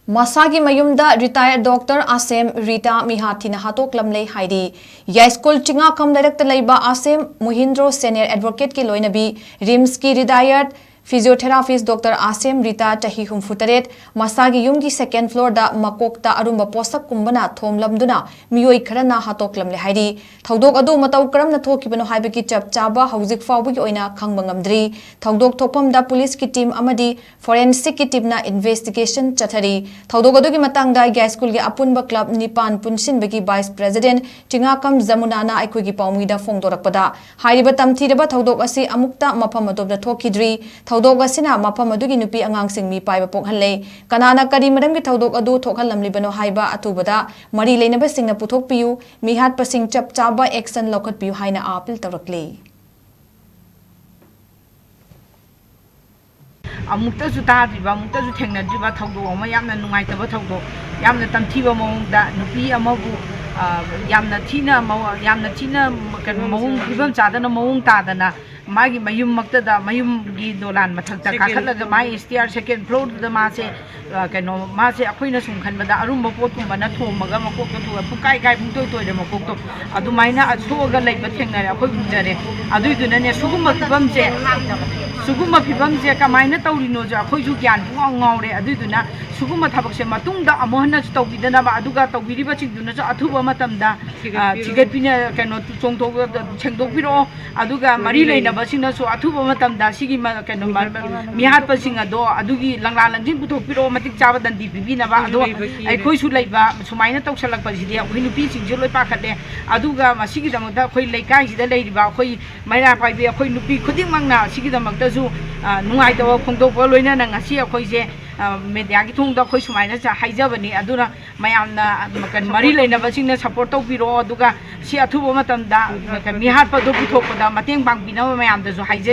Masagi Mayumda Retd.Doctor Asem Rita Mihat Thina Hatoklamle Hairi Ya School Chinga Kam Director Asem Muhindro Senior Advocate ki loinabi RIMS ki retired Physiotherapist Dr. Asem Rita Tahi Humfutaret Masagi Yumgi second floor da Makokta Arumba Posak Kumbana Thom Lamduna Miyoi Karana Hatoklamle Hairi Thaudok Adu Matau Karam na Thokibano Haibaki Chap Chaba Hauzik Fawiki Oina Kangbangamdri Thaudok Thokpam da Police ki team Amadi Forensic ki team na investigation Chathari Thaudok Adu ki Matangda Ya School ki Apunba Club Nipan Punsin Baki Vice President Chingakam Zamunana Aikugi Paumida Fongdorakpada Hairiba Tamthiraba Thaudok Asi Amukta Mapamadobda Thokidri Thaudok asina mafam adugi nupi angangsing mi paiba pokhalle kanana kari maramgi thaudok adu thokhalamlibano haiba atubada mari leinaba singna puthokpiyu mihat pasing chap chaba action lokhatpiyu haina appeal tawrakle amukta su taadriba amukta su thengnadriba thaudok ama yamna nungaitaba thaudok yamna tamthiba mawongda nupi amabu yamna thina mawong phibam chadana mawong tadana Magi mayum maktada mayum gi dolan mathakta kakhatlaga mai stair second floor da ma se kano ma se akhoina sum khanbada arumba potkumba na thomaga makokto thu pukai kai pungtoi toi de makokto adu maina athoga leiba thengnare akhoi bujare adu iduna ne sugumba phibam je kamaina tawrino ja akhoi ju gyan ngaure adu iduna sugumba thabak se matungda amohna tawbidana ba aduga tawbiriba chingduna ja athuba matamda chigatpina kano chongtog chengdokbiro aduga mari leina basina so athuba matamda sigi kano mihat pasing ado adugi langla langjing puthokpiro matik chaba dandi bibina ba ado aikhoi su leiba sumaina tawsalak pasidi akhoi nupi singje loi pakhate aduga masigi damada akhoi leikai sida leiriba akhoi maira paibe akhoi nupi khuding mangna sigi damakta su nungai tawa khongdokpa loina na ngasi akhoi je media ki thung da khoi sumaina cha haijabani aduna mayamna kan mari leina basingna support tawbiro aduga si athuba matamda kan mihat pa do puthokpada mateng bangbina mayam da su haije